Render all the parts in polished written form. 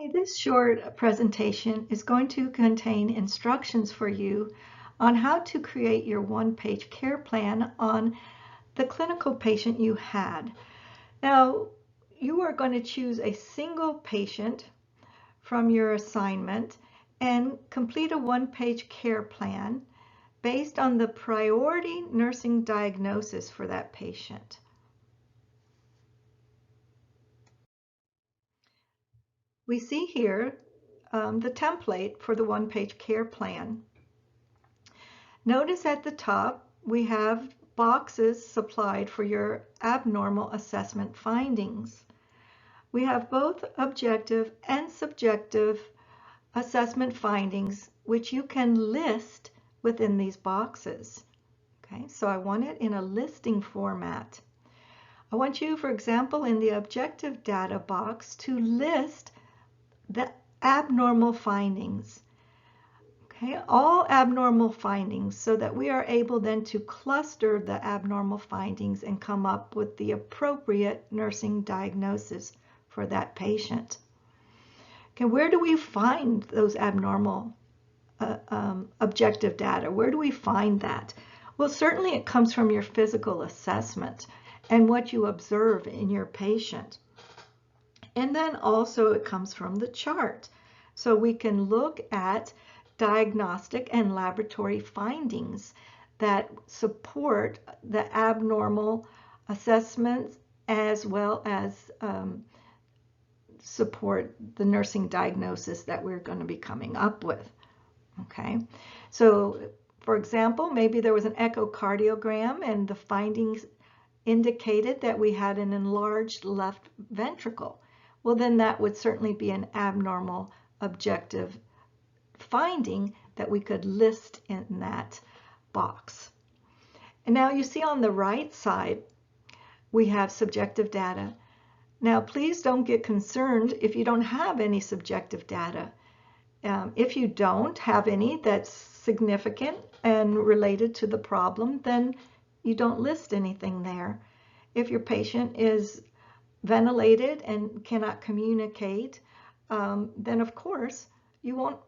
Okay, this short presentation is going to contain instructions for you on how to create your one-page care plan on the clinical patient you had. Now, you are going to choose a single patient from your assignment and complete a one-page care plan based on the priority nursing diagnosis for that patient. We see here the template for the one-page care plan. Notice at the top we have boxes supplied for your abnormal assessment findings. We have both objective and subjective assessment findings, which you can list within these boxes. Okay, so I want it in a listing format. I want you, for example, in the objective data box to list the abnormal findings. Okay, all abnormal findings, so that we are able then to cluster the abnormal findings and come up with the appropriate nursing diagnosis for that patient. Okay, where do we find those abnormal objective data? Where do we find that? Well, certainly it comes from your physical assessment and what you observe in your patient. And then also it comes from the chart. So we can look at diagnostic and laboratory findings that support the abnormal assessments as well as support the nursing diagnosis that we're going to be coming up with. Okay, so for example, maybe there was an echocardiogram and the findings indicated that we had an enlarged left ventricle. Well, then that would certainly be an abnormal objective finding that we could list in that box. And now you see on the right side, we have subjective data. Now, please don't get concerned if you don't have any subjective data. If you don't have any that's significant and related to the problem, then you don't list anything there. If your patient is ventilated and cannot communicate, then of course you won't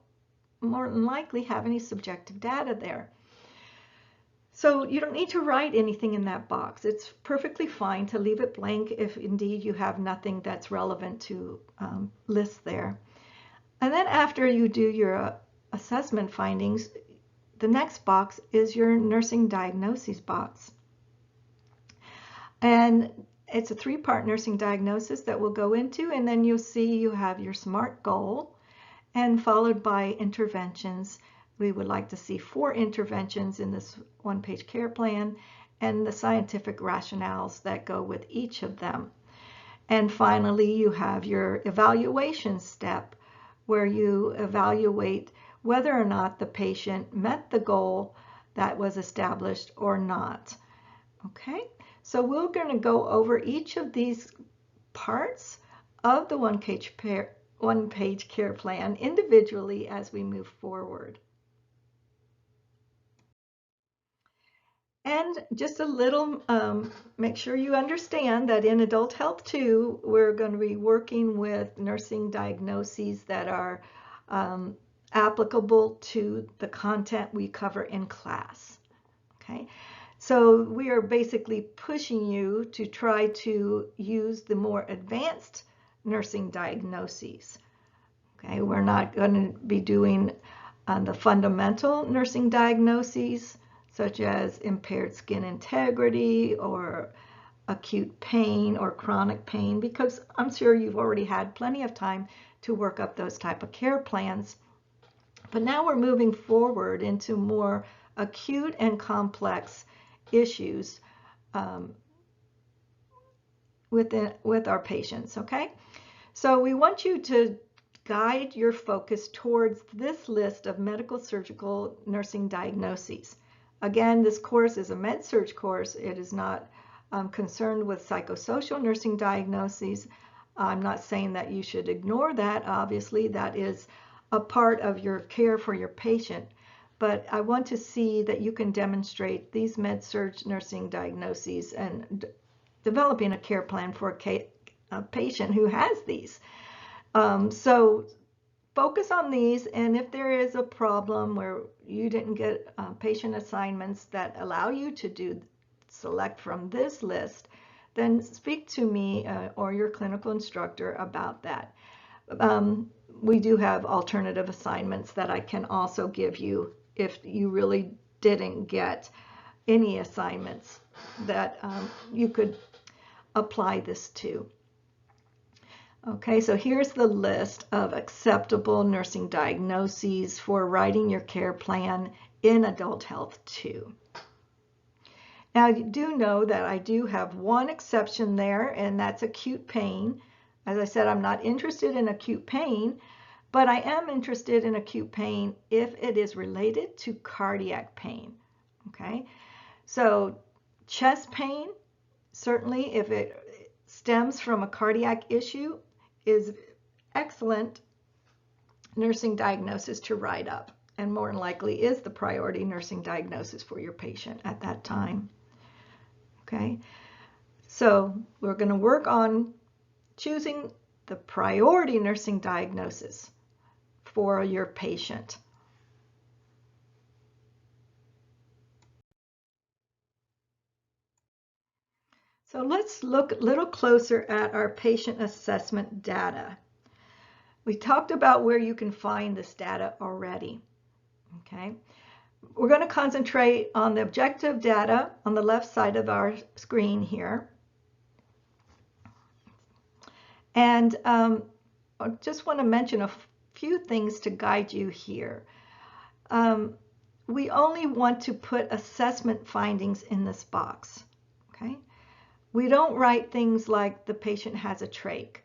more than likely have any subjective data there. So you don't need to write anything in that box. It's perfectly fine to leave it blank if indeed you have nothing that's relevant to list there. And then after you do your assessment findings, the next box is your nursing diagnoses box. And it's a three-part nursing diagnosis that we'll go into, and then you'll see you have your SMART goal and followed by interventions. We would like to see 4 interventions in this one-page care plan and the scientific rationales that go with each of them. And finally, you have your evaluation step where you evaluate whether or not the patient met the goal that was established or not. Okay, so we're going to go over each of these parts of the one-page care plan individually as we move forward. And just a little, make sure you understand that in Adult Health 2, we're going to be working with nursing diagnoses that are applicable to the content we cover in class. Okay, so we are basically pushing you to try to use the more advanced nursing diagnoses. Okay, we're not going to be doing the fundamental nursing diagnoses, such as impaired skin integrity or acute pain or chronic pain, because I'm sure you've already had plenty of time to work up those type of care plans. But now we're moving forward into more acute and complex issues with our patients, okay? So we want you to guide your focus towards this list of medical surgical nursing diagnoses. Again, this course is a med-surg course. It is not concerned with psychosocial nursing diagnoses. I'm not saying that you should ignore that. Obviously, that is a part of your care for your patient. But I want to see that you can demonstrate these med-surg nursing diagnoses and developing a care plan for a patient who has these. So focus on these, and if there is a problem where you didn't get patient assignments that allow you to select from this list, then speak to me or your clinical instructor about that. We do have alternative assignments that I can also give you if you really didn't get any assignments that you could apply this to. Okay, so here's the list of acceptable nursing diagnoses for writing your care plan in Adult Health 2. Now, you do know that I do have one exception there, and that's acute pain. As I said, I'm not interested in acute pain, but I am interested in acute pain if it is related to cardiac pain. Okay, so chest pain, certainly if it stems from a cardiac issue, is excellent nursing diagnosis to write up, and more than likely is the priority nursing diagnosis for your patient at that time. Okay, so we're going to work on choosing the priority nursing diagnosis for your patient. So let's look a little closer at our patient assessment data. We talked about where you can find this data already. Okay, we're going to concentrate on the objective data on the left side of our screen here. And I just want to mention a few things to guide you here. We only want to put assessment findings in this box. Okay, we don't write things like the patient has a trach.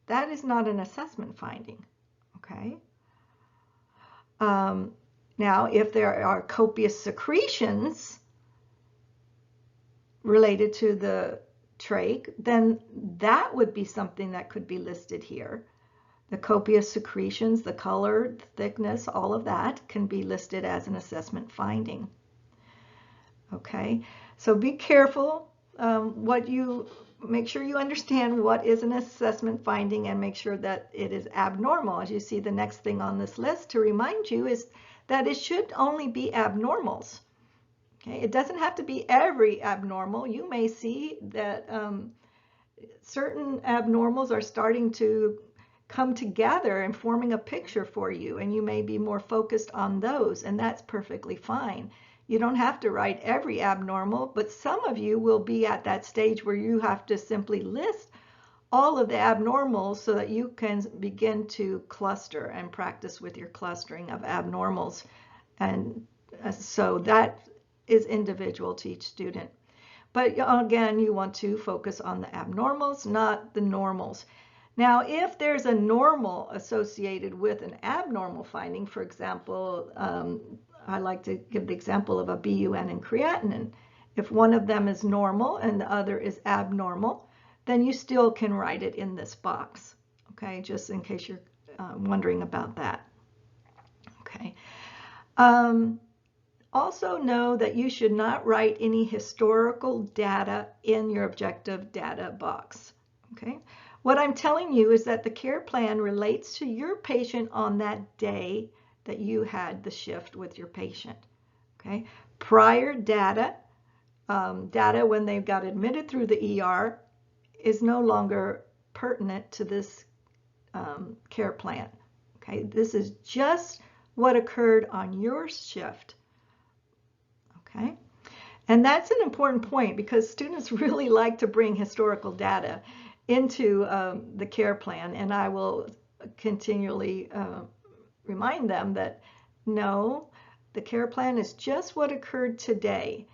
That is not an assessment finding. Okay. Now, if there are copious secretions related to the trach, then that would be something that could be listed here. The copious secretions, the color, the thickness, all of that can be listed as an assessment finding. Okay, so be careful make sure you understand what is an assessment finding and make sure that it is abnormal. As you see, the next thing on this list to remind you is that it should only be abnormals. Okay, it doesn't have to be every abnormal. You may see that certain abnormals are starting to come together and forming a picture for you, and you may be more focused on those, and that's perfectly fine. You don't have to write every abnormal, but some of you will be at that stage where you have to simply list all of the abnormals so that you can begin to cluster and practice with your clustering of abnormals. And so that is individual to each student. But again, you want to focus on the abnormals, not the normals. Now, if there's a normal associated with an abnormal finding, for example, I like to give the example of a BUN and creatinine. If one of them is normal and the other is abnormal, then you still can write it in this box, okay, just in case you're wondering about that. Okay. Also know that you should not write any historical data in your objective data box, okay? What I'm telling you is that the care plan relates to your patient on that day that you had the shift with your patient, okay? Prior data, data when they got admitted through the ER is no longer pertinent to this care plan, okay? This is just what occurred on your shift, okay? And that's an important point because students really like to bring historical data into the care plan, and I will continually remind them that no, the care plan is just what occurred today.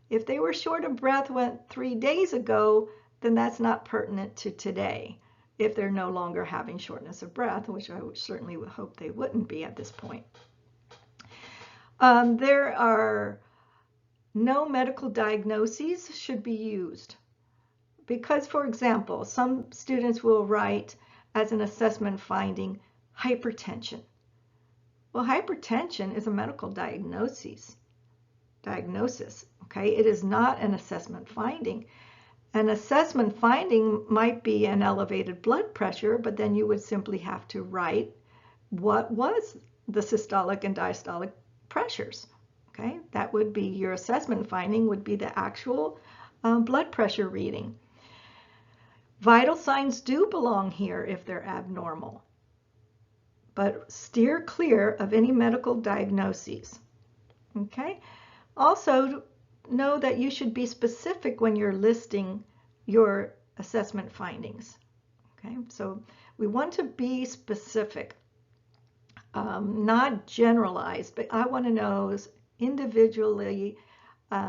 If they were short of breath 3 days ago, then that's not pertinent to today if they're no longer having shortness of breath, which I certainly would hope they wouldn't be at this point. There are no medical diagnoses should be used because, for example, some students will write as an assessment finding hypertension. Well, hypertension is a medical diagnosis, okay? It is not an assessment finding. An assessment finding might be an elevated blood pressure, but then you would simply have to write what was the systolic and diastolic pressures. Okay, that would be your assessment finding, would be the actual blood pressure reading. Vital signs do belong here if they're abnormal, but steer clear of any medical diagnoses. Okay, also know that you should be specific when you're listing your assessment findings. Okay, so we want to be specific, not generalized, but I want to know individually,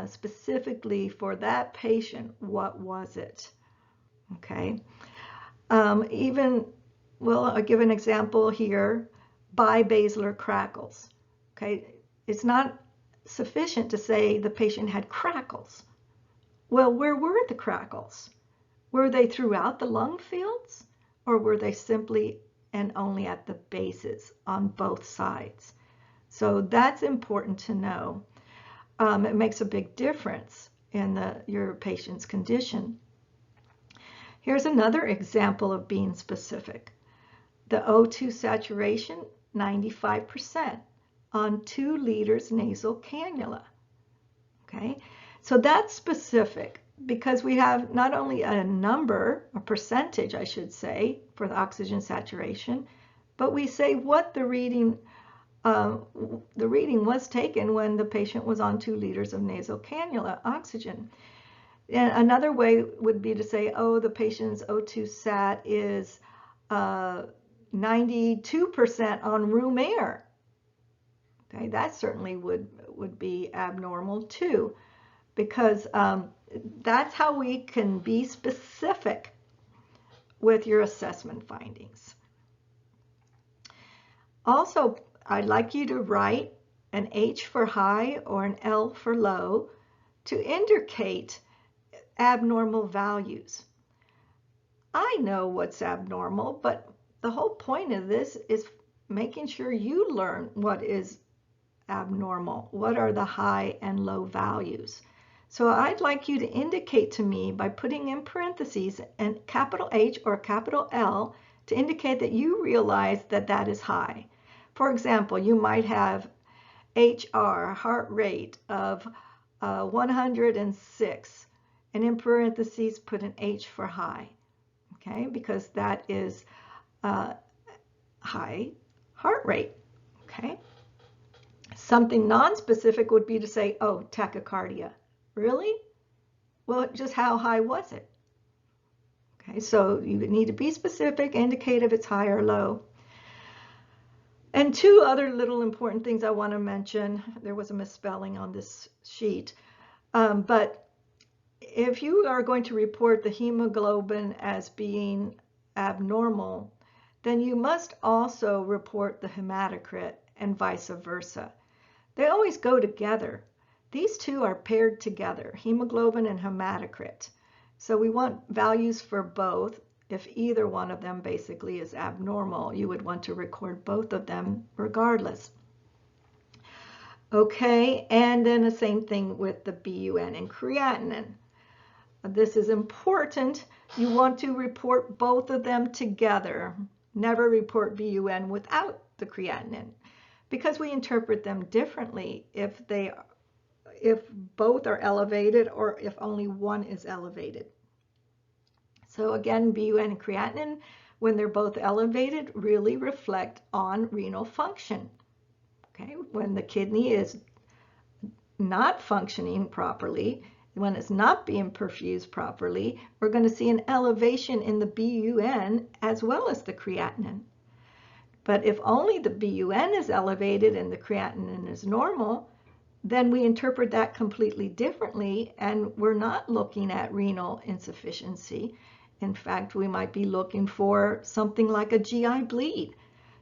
specifically for that patient, what was it? Okay, well, I'll give an example here, bibasilar crackles. Okay, it's not sufficient to say the patient had crackles. Well, where were the crackles? Were they throughout the lung fields, or were they simply and only at the bases on both sides? So that's important to know. It makes a big difference in your patient's condition. Here's another example of being specific. The O2 saturation, 95% on 2 liters nasal cannula. Okay, so that's specific because we have not only a number, a percentage, I should say, for the oxygen saturation, but we say what the reading was taken when the patient was on 2 liters of nasal cannula oxygen. And another way would be to say, oh, the patient's O2 sat is 92% on room air. Okay, that certainly would be abnormal too, because that's how we can be specific with your assessment findings. Also, I'd like you to write an H for high or an L for low to indicate abnormal values. I know what's abnormal, but the whole point of this is making sure you learn what is abnormal. What are the high and low values? So I'd like you to indicate to me by putting in parentheses and capital H or capital L to indicate that you realize that that is high. For example, you might have HR, heart rate of 106, and in parentheses put an H for high, okay, because that is high heart rate, okay. Something non-specific would be to say, oh, tachycardia. Really? Well, just how high was it? Okay, so you need to be specific, indicate if it's high or low. And 2 other little important things I want to mention. There was a misspelling on this sheet. But if you are going to report the hemoglobin as being abnormal, then you must also report the hematocrit and vice versa. They always go together. These 2 are paired together, hemoglobin and hematocrit. So we want values for both. If either one of them basically is abnormal, you would want to record both of them regardless. Okay, and then the same thing with the BUN and creatinine. This is important. You want to report both of them together. Never report BUN without the creatinine, because we interpret them differently if both are elevated or if only one is elevated. So again, BUN and creatinine, when they're both elevated, really reflect on renal function. Okay, when the kidney is not functioning properly, when it's not being perfused properly, we're going to see an elevation in the BUN as well as the creatinine. But if only the BUN is elevated and the creatinine is normal, then we interpret that completely differently, and we're not looking at renal insufficiency. In fact, we might be looking for something like a GI bleed.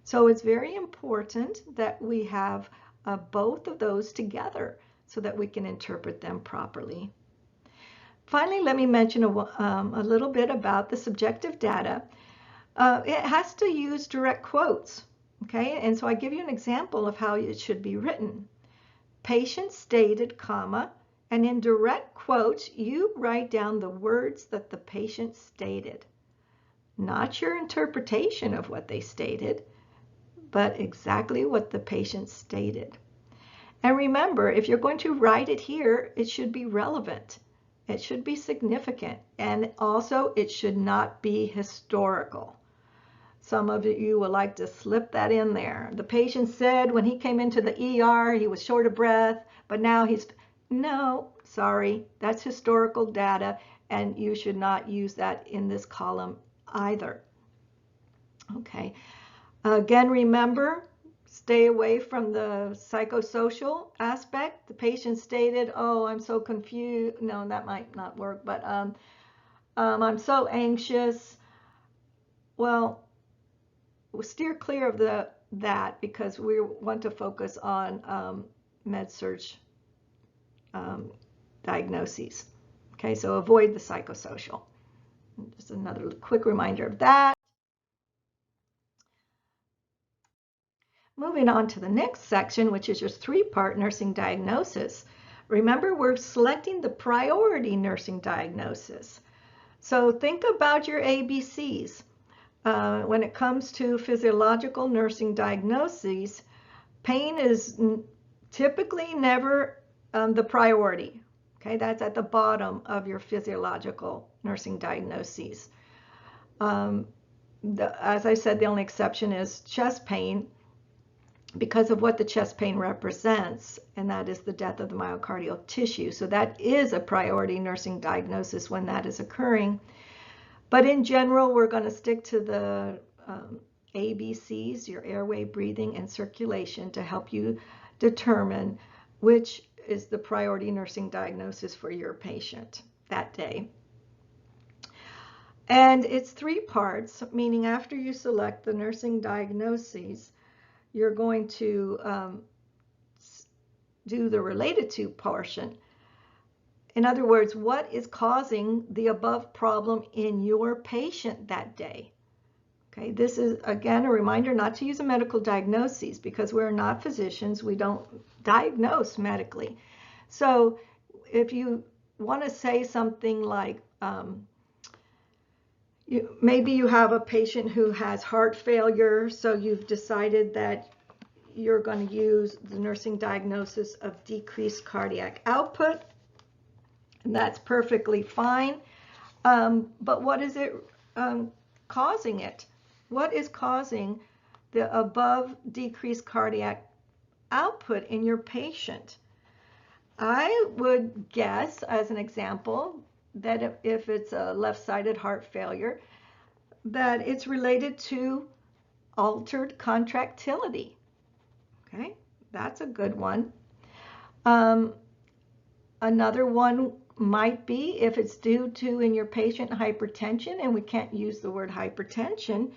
So it's very important that we have both of those together so that we can interpret them properly. Finally, let me mention a little bit about the subjective data. It has to use direct quotes, okay? And so I give you an example of how it should be written. Patient stated, comma, And in direct quotes, you write down the words that the patient stated, not your interpretation of what they stated, but exactly what the patient stated. And remember, if you're going to write it here, it should be relevant. It should be significant. And also, it should not be historical. Some of you will like to slip that in there. The patient said when he came into the ER, he was short of breath, but now he's... No, sorry, that's historical data, and you should not use that in this column either. Okay. Again, remember, stay away from the psychosocial aspect. The patient stated, oh, I'm so confused. No, that might not work, but I'm so anxious. Well, we'll steer clear of that because we want to focus on med-surg diagnoses. Okay, so avoid the psychosocial. Just another quick reminder of that. Moving on to the next section, which is your three-part nursing diagnosis. Remember, we're selecting the priority nursing diagnosis. So think about your ABCs. When it comes to physiological nursing diagnoses, pain is typically never the priority. Okay, that's at the bottom of your physiological nursing diagnoses. As I said, the only exception is chest pain because of what the chest pain represents, and that is the death of the myocardial tissue. So that is a priority nursing diagnosis when that is occurring. But in general, we're going to stick to the ABCs, your airway, breathing, and circulation, to help you determine which is the priority nursing diagnosis for your patient that day. And it's three parts, meaning after you select the nursing diagnoses, you're going to do the related to portion. In other words, what is causing the above problem in your patient that day? Okay, this is, again, a reminder not to use a medical diagnosis because we're not physicians. We don't diagnose medically. So if you want to say something like, maybe you have a patient who has heart failure, so you've decided that you're going to use the nursing diagnosis of decreased cardiac output, and that's perfectly fine. But what is it causing it? What is causing the above decreased cardiac output in your patient? I would guess, as an example, that if it's a left-sided heart failure, that it's related to altered contractility. Okay, that's a good one. Another one might be if it's due to, in your patient, hypertension, and we can't use the word hypertension,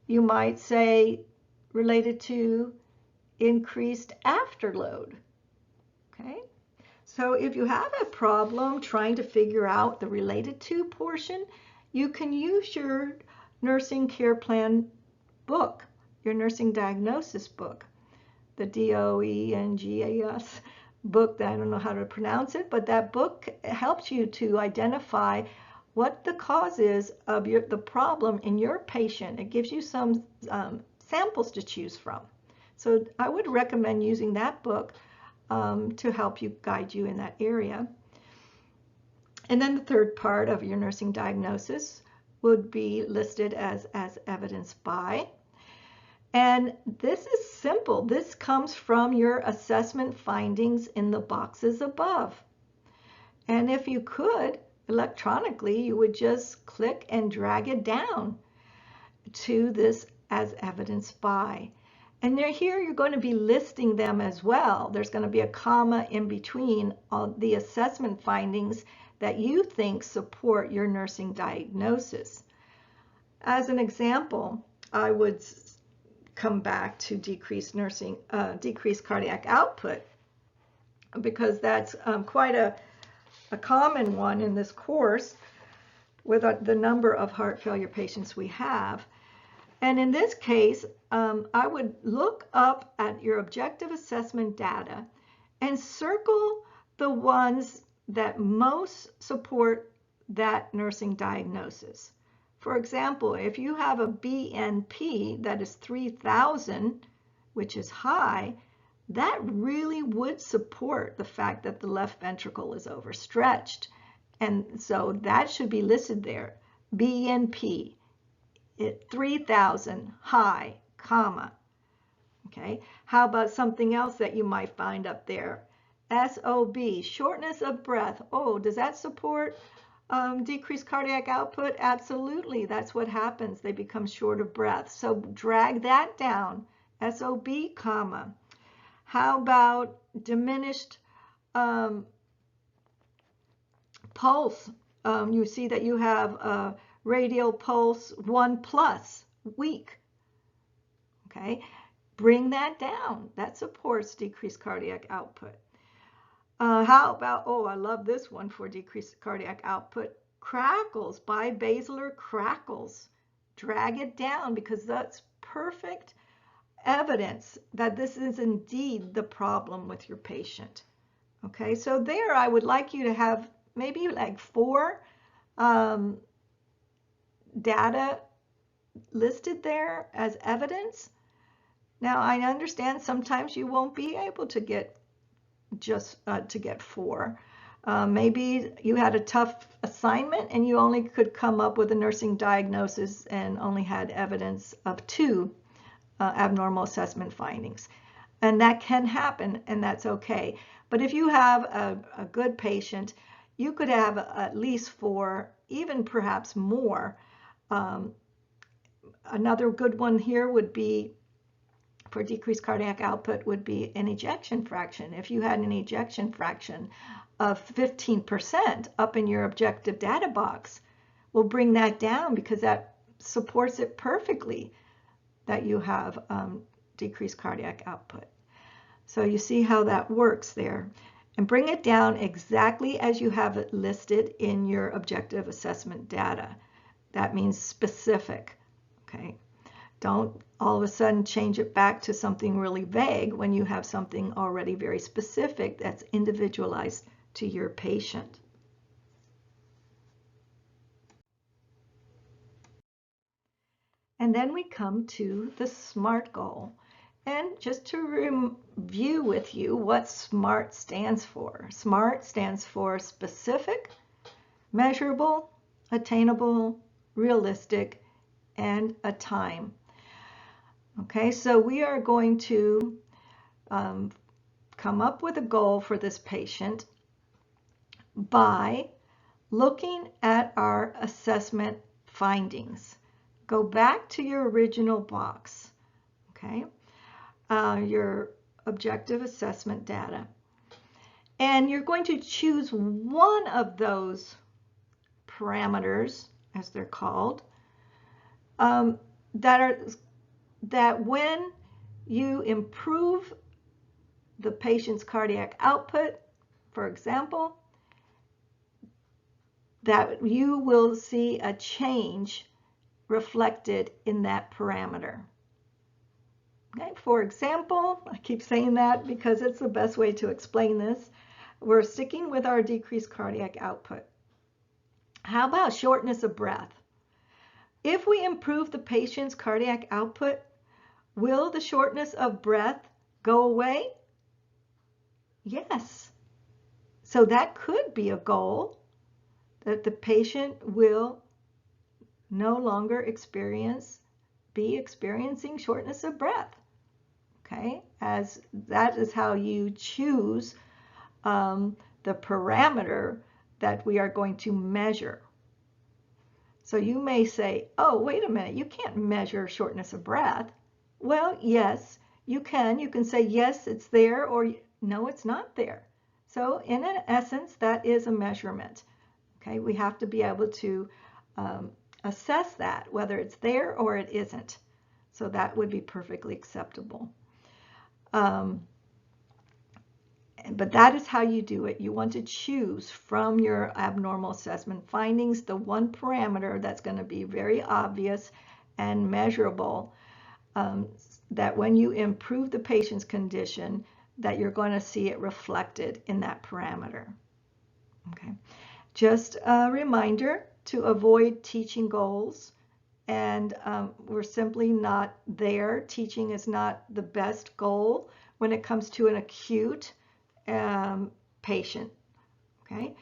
you might say related to increased afterload. Okay, so if you have a problem trying to figure out the related to portion, you can use your nursing care plan book, your nursing diagnosis book, the DOENGAS book. That I don't know how to pronounce it, but that book helps you to identify what the cause is of the problem in your patient. It gives you some samples to choose from. So I would recommend using that book to help you guide you in that area. And then the third part of your nursing diagnosis would be listed as evidenced by. And this is simple. This comes from your assessment findings in the boxes above. And if you could, electronically, you would just click and drag it down to this as evidenced by. And here you're going to be listing them as well. There's going to be a comma in between all the assessment findings that you think support your nursing diagnosis. As an example, I would come back to decreased cardiac output, because that's quite a common one in this course with the number of heart failure patients we have. And in this case, I would look up at your objective assessment data and circle the ones that most support that nursing diagnosis. For example, if you have a BNP that is 3,000, which is high, that really would support the fact that the left ventricle is overstretched. And so that should be listed there. BNP, 3,000, high, comma. Okay, how about something else that you might find up there? SOB, shortness of breath. Oh, does that support decreased cardiac output? Absolutely, that's what happens. They become short of breath. So drag that down, SOB, comma. How about diminished pulse? You see that you have a radial pulse 1+, weak. Okay, bring that down. That supports decreased cardiac output. How about, oh, I love this one for decreased cardiac output, crackles, bibasilar crackles. Drag it down because that's perfect evidence that this is indeed the problem with your patient. Okay, so there I would like you to have maybe like 4 data listed there as evidence. Now I understand sometimes you won't be able to get just to get 4. Maybe you had a tough assignment and you only could come up with a nursing diagnosis and only had evidence of 2 abnormal assessment findings. And that can happen, and that's okay. But if you have a good patient, you could have at least 4, even perhaps more. Another good one here would be, for decreased cardiac output, would be an ejection fraction. If you had an ejection fraction of 15% up in your objective data box, we'll bring that down because that supports it perfectly that you have decreased cardiac output. So you see how that works there. And bring it down exactly as you have it listed in your objective assessment data. That means specific, okay? Don't all of a sudden change it back to something really vague when you have something already very specific that's individualized to your patient. And then we come to the SMART goal. And just to review with you what SMART stands for. SMART stands for specific, measurable, attainable, realistic, and a time. Okay, so we are going to come up with a goal for this patient by looking at our assessment findings. Go back to your original box, okay, your objective assessment data. And you're going to choose one of those parameters, as they're called, that when you improve the patient's cardiac output, for example, that you will see a change reflected in that parameter. Okay, for example, I keep saying that because it's the best way to explain this. We're sticking with our decreased cardiac output. How about shortness of breath? If we improve the patient's cardiac output, will the shortness of breath go away? Yes. So that could be a goal, that the patient will no longer be experiencing shortness of breath. Okay, as that is how you choose the parameter that we are going to measure. So you may say, oh, wait a minute, you can't measure shortness of breath. Well, yes, you can. You can say, yes, it's there, or no, it's not there. So in essence, that is a measurement. Okay, we have to be able to assess that, whether it's there or it isn't. So that would be perfectly acceptable. But that is how you do it. You want to choose from your abnormal assessment findings the one parameter that's going to be very obvious and measurable, that when you improve the patient's condition, that you're going to see it reflected in that parameter. Okay. Just a reminder to avoid teaching goals, and we're simply not there. Teaching is not the best goal when it comes to an acute patient. Okay,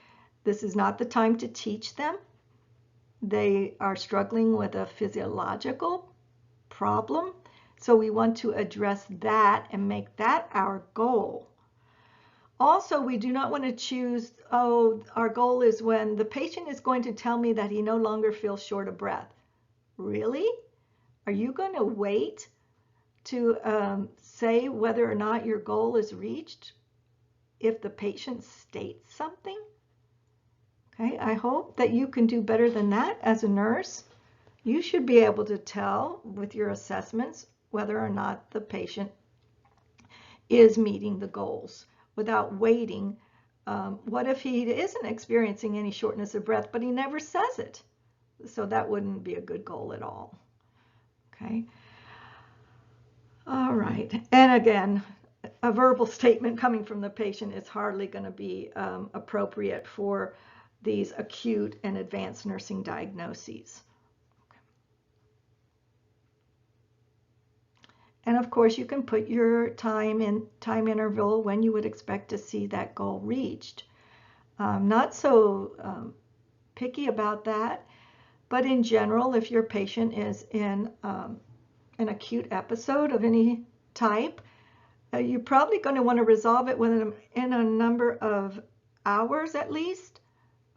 this is not the time to teach them. They are struggling with a physiological problem, so we want to address that and make that our goal. Also, we do not want to choose, oh, our goal is when the patient is going to tell me that he no longer feels short of breath. Really? Are you going to wait to say whether or not your goal is reached if the patient states something? Okay, I hope that you can do better than that as a nurse. You should be able to tell with your assessments whether or not the patient is meeting the goals without waiting. What if he isn't experiencing any shortness of breath, but he never says it? So that wouldn't be a good goal at all. Okay. All right. And again, a verbal statement coming from the patient is hardly going to be appropriate for these acute and advanced nursing diagnoses. And of course, you can put your time interval when you would expect to see that goal reached. Not so picky about that, but in general, if your patient is in an acute episode of any type, you're probably going to want to resolve it within a number of hours at least,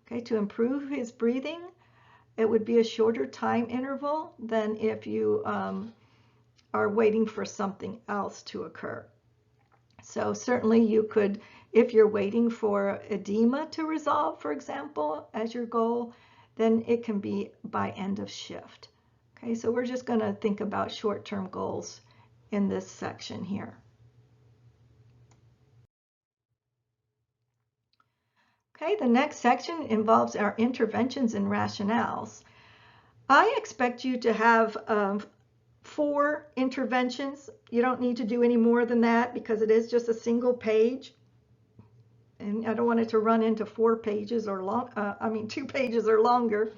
okay, to improve his breathing. It would be a shorter time interval than if you are waiting for something else to occur. So certainly you could, if you're waiting for edema to resolve, for example, as your goal, then it can be by end of shift. Okay, so we're just going to think about short-term goals in this section here. Okay, the next section involves our interventions and rationales. I expect you to have 4 interventions. You don't need to do any more than that because it is just a single page. And I don't want it to run into 4 pages or 2 pages or longer.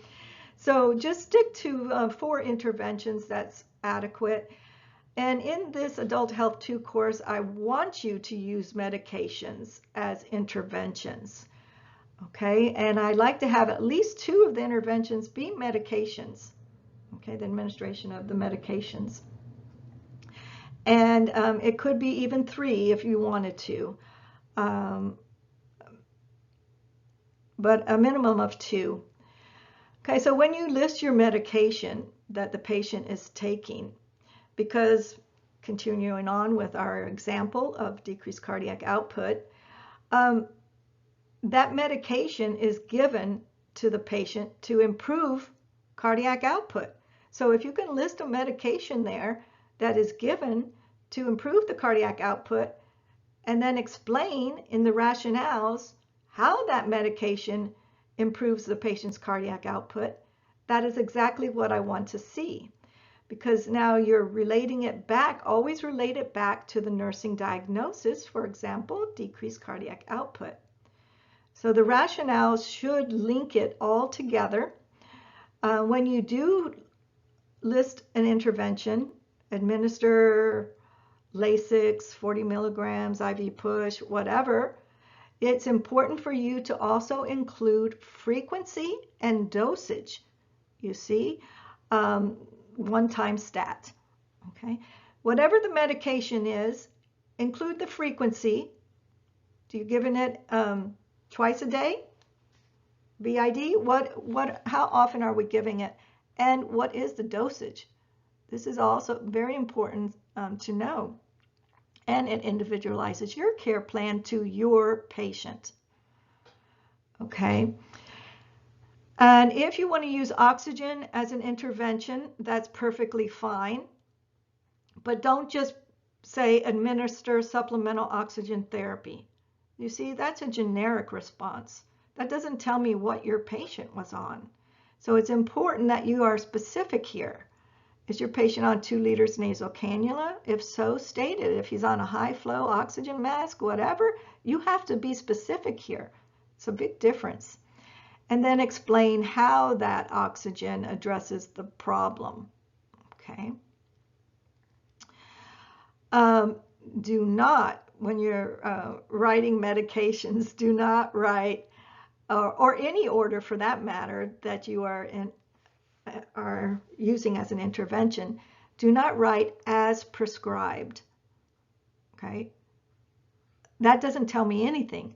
So just stick to 4 interventions, that's adequate. And in this Adult Health 2 course, I want you to use medications as interventions. Okay, and I like to have at least 2 of the interventions be medications. Okay, the administration of the medications. And it could be even 3 if you wanted to, but a minimum of 2. Okay, so when you list your medication that the patient is taking, because continuing on with our example of decreased cardiac output, that medication is given to the patient to improve cardiac output. So if you can list a medication there that is given to improve the cardiac output, and then explain in the rationales how that medication improves the patient's cardiac output, that is exactly what I want to see. Because now you're relating it back, always relate it back to the nursing diagnosis, for example, decreased cardiac output. So the rationales should link it all together. When you do list an intervention, administer Lasix, 40 milligrams, IV push, whatever, it's important for you to also include frequency and dosage. You see, one-time stat. Okay, whatever the medication is, include the frequency. Do you giving it twice a day? BID? How often are we giving it? And what is the dosage? This is also very important to know. And it individualizes your care plan to your patient. Okay. And if you want to use oxygen as an intervention, that's perfectly fine. But don't just say administer supplemental oxygen therapy. You see, that's a generic response. That doesn't tell me what your patient was on. So it's important that you are specific here. Is your patient on 2 liters nasal cannula? If so, state it. If he's on a high flow oxygen mask, whatever, you have to be specific here. It's a big difference. And then explain how that oxygen addresses the problem. Okay. Do not, when you're writing medications, do not write, or any order for that matter, that you are using as an intervention. Do not write as prescribed. Okay. That doesn't tell me anything.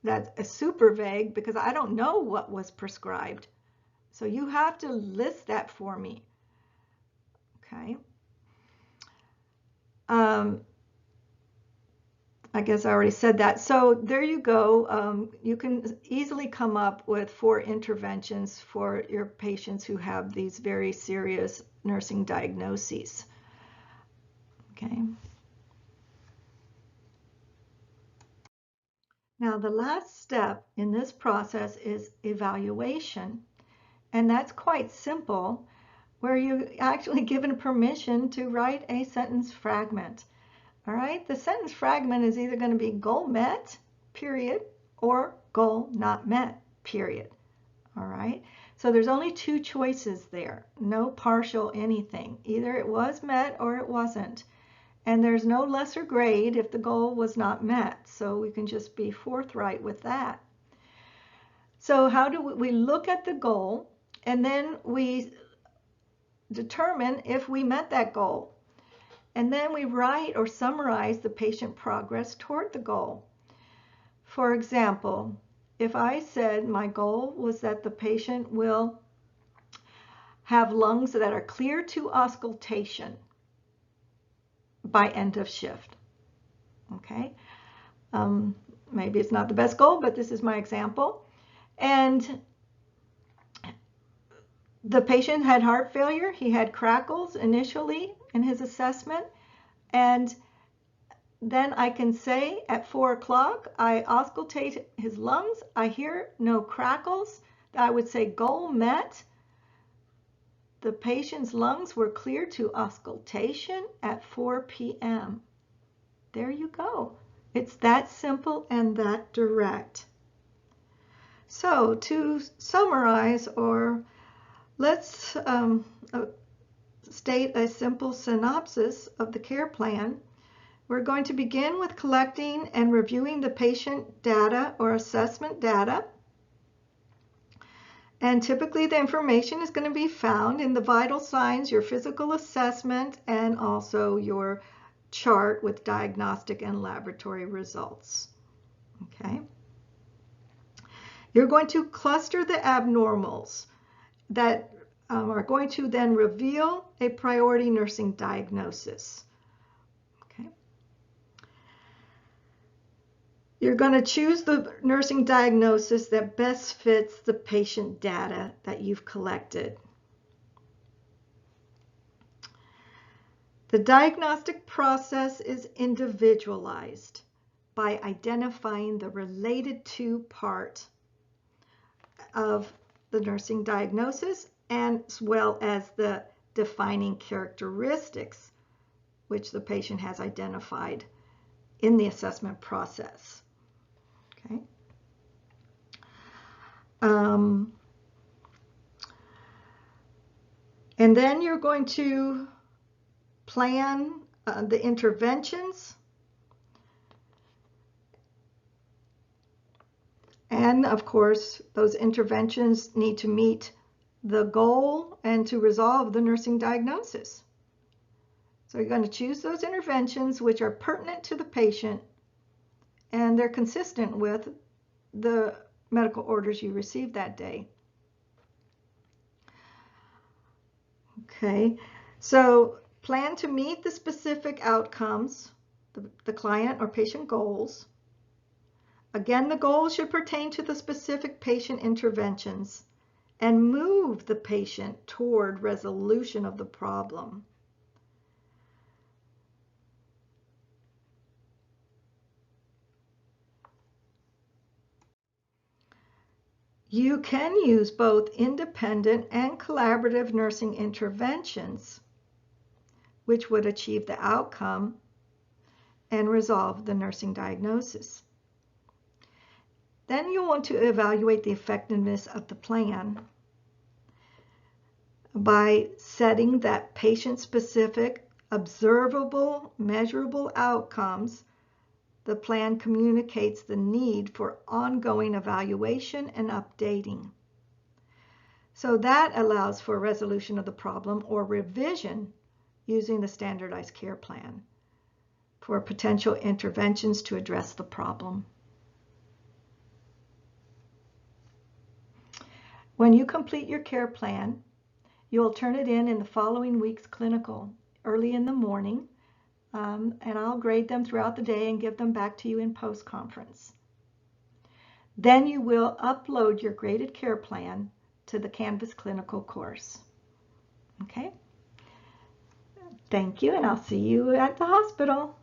That's super vague because I don't know what was prescribed. So you have to list that for me. Okay. I guess I already said that. So there you go. You can easily come up with 4 interventions for your patients who have these very serious nursing diagnoses. Okay. Now, the last step in this process is evaluation. And that's quite simple, where you're actually given permission to write a sentence fragment. All right, the sentence fragment is either going to be goal met, period, or goal not met, period. All right, so there's only 2 choices there, no partial anything. Either it was met or it wasn't. And there's no lesser grade if the goal was not met. So we can just be forthright with that. So how do we look at the goal, and then we determine if we met that goal. And then we write or summarize the patient progress toward the goal. For example, if I said my goal was that the patient will have lungs that are clear to auscultation by end of shift. Okay. Maybe it's not the best goal, but this is my example. And the patient had heart failure. He had crackles initially in his assessment. And then I can say at 4 o'clock, I auscultate his lungs. I hear no crackles. I would say goal met. The patient's lungs were clear to auscultation at 4 p.m. There you go. It's that simple and that direct. So to summarize, or let's state a simple synopsis of the care plan. We're going to begin with collecting and reviewing the patient data or assessment data. And typically the information is going to be found in the vital signs, your physical assessment, and also your chart with diagnostic and laboratory results. Okay. You're going to cluster the abnormals that are going to then reveal a priority nursing diagnosis. Okay. You're going to choose the nursing diagnosis that best fits the patient data that you've collected. The diagnostic process is individualized by identifying the related to part of the nursing diagnosis, as well as the defining characteristics which the patient has identified in the assessment process. Okay. And then you're going to plan the interventions. And of course, those interventions need to meet the goal and to resolve the nursing diagnosis. So you're going to choose those interventions which are pertinent to the patient and they're consistent with the medical orders you received that day. Okay, so plan to meet the specific outcomes, the client or patient goals. Again, the goals should pertain to the specific patient interventions and move the patient toward resolution of the problem. You can use both independent and collaborative nursing interventions, which would achieve the outcome and resolve the nursing diagnosis. Then you'll want to evaluate the effectiveness of the plan by setting that patient-specific, observable, measurable outcomes. The plan communicates the need for ongoing evaluation and updating. So that allows for resolution of the problem or revision using the standardized care plan for potential interventions to address the problem. When you complete your care plan, you'll turn it in the following week's clinical early in the morning, and I'll grade them throughout the day and give them back to you in post-conference. Then you will upload your graded care plan to the Canvas clinical course. Okay? Thank you, and I'll see you at the hospital.